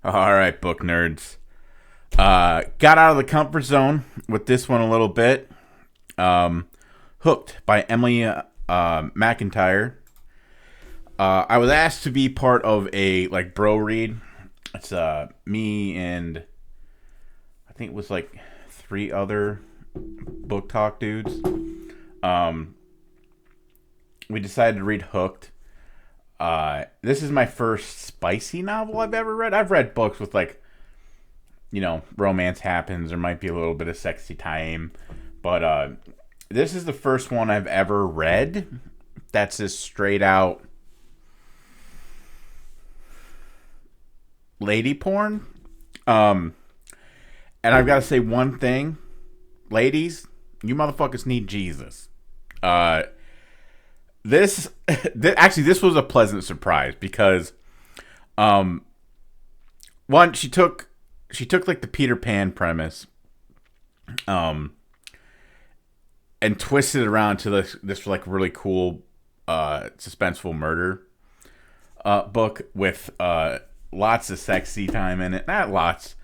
All right, book nerds. Got out of the comfort zone with this one a little bit. Hooked by Emily Mcintire. I was asked to be part of a bro read. It's me and I think it was like three other book talk dudes. Um, we decided to read Hooked. This is my first spicy novel I've ever read. I've read books with romance happens. There might be a little bit of sexy time. But this is the first one I've ever read that's just straight out lady porn. And I've got to say one thing. Ladies, you motherfuckers need Jesus. This was a pleasant surprise because one, she took like the Peter Pan premise and twisted it around to this like really cool suspenseful murder book with lots of sexy time in it. Not lots.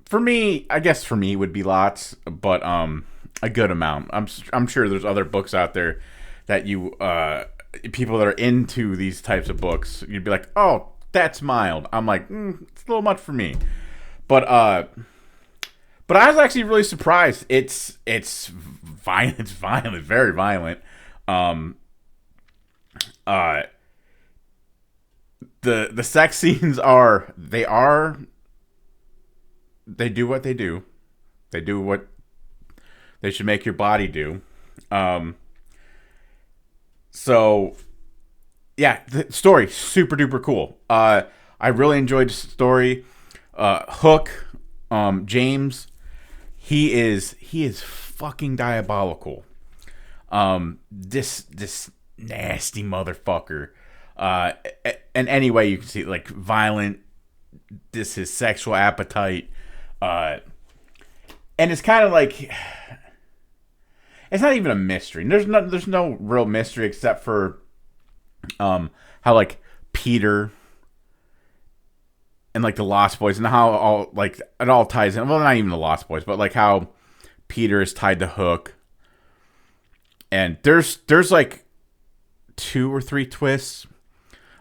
For me, I guess for me would be lots, but a good amount. I'm sure there's other books out there that you people that are into these types of books, you'd be like, "Oh, that's mild." I'm like, it's a little much for me. But I was actually really surprised. It's violent. It's violent, very violent. Uh, the sex scenes they do what they do. They do what they should make your body do. So yeah, the story super duper cool. I really enjoyed the story. Hook, James, he is fucking diabolical. This nasty motherfucker. And any way you can see it, like violent. This is sexual appetite. And it's kind of like it's not even a mystery. There's no real mystery except for how like Peter and like the Lost Boys and how all like it all ties in. Well, not even the Lost Boys, but like how Peter is tied to Hook. And there's like 2 or 3 twists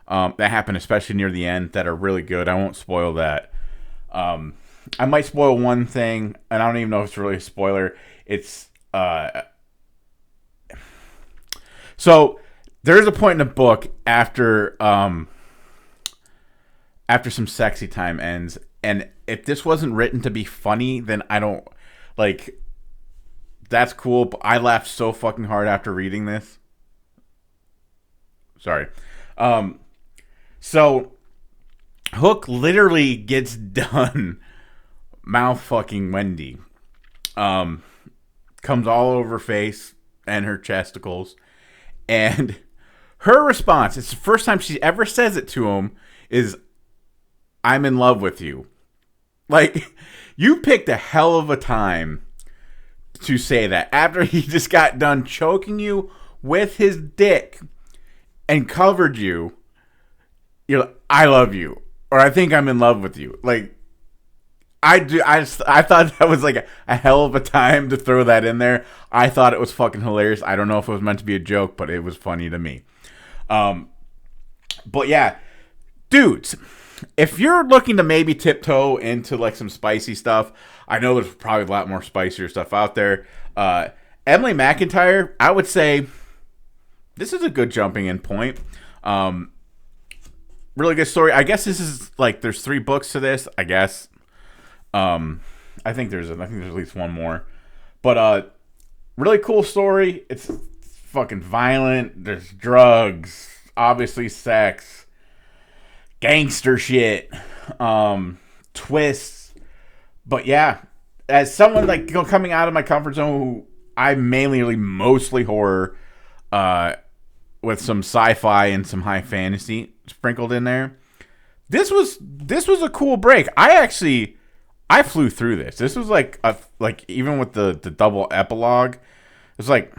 that happen, especially near the end, that are really good. I won't spoil that. I might spoil one thing, and I don't even know if it's really a spoiler. It's so there's a point in the book after some sexy time ends, and if this wasn't written to be funny, then I don't like. That's cool, but I laughed so fucking hard after reading this. Sorry. So Hook literally gets done mouth fucking Wendy. Comes all over her face and her chesticles. And her response, it's the first time she ever says it to him, is, "I'm in love with you." Like, you picked a hell of a time to say that after he just got done choking you with his dick and covered you. You're like, "I love you," or "I think I'm in love with you." Like, I thought that was like a hell of a time to throw that in there. I thought it was fucking hilarious. I don't know if it was meant to be a joke, but it was funny to me. But yeah, dudes, if you're looking to maybe tiptoe into like some spicy stuff, I know there's probably a lot more spicier stuff out there. Emily Mcintire, I would say this is a good jumping in point. Really good story. I guess this is like there's 3 books to this. I guess. I think there's at least one more, but really cool story. It's fucking violent. There's drugs, obviously sex, gangster shit, twists. But yeah, as someone like coming out of my comfort zone, who I mostly horror, with some sci-fi and some high fantasy sprinkled in there. This was a cool break. I flew through this. This was like even with the double epilogue, it was like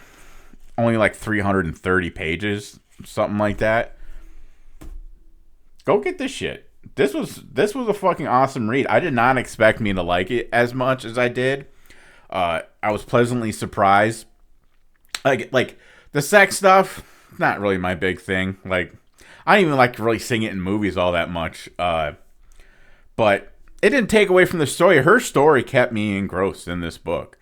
only like 330 pages, something like that. Go get this shit. this was a fucking awesome read. I did not expect me to like it as much as I did. I was pleasantly surprised. Like the sex stuff, not really my big thing. Like, I don't even like to really sing it in movies all that much. But it didn't take away from the story. Her story kept me engrossed in this book.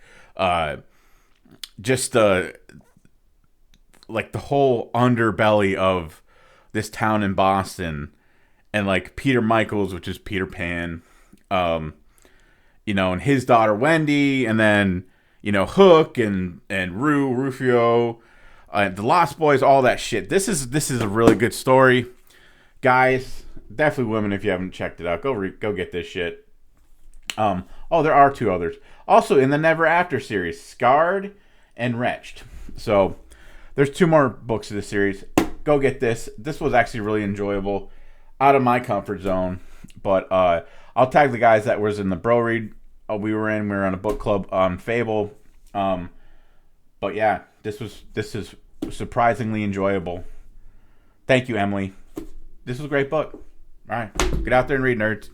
Just like the whole underbelly of this town in Boston, and like Peter Michaels, which is Peter Pan, and his daughter Wendy, and then Hook and Rufio, the Lost Boys, all that shit. This is a really good story, guys. Definitely, women, if you haven't checked it out, go get this shit. There are two others also in the Never After series, Scarred and Wretched. So there's two more books of the series. Go get this. This was actually really enjoyable, out of my comfort zone. But I'll tag the guys that was in the bro read we were on a book club on Fable. But yeah, this is surprisingly enjoyable. Thank you, Emily. This was a great book. All right, get out there and read, nerds.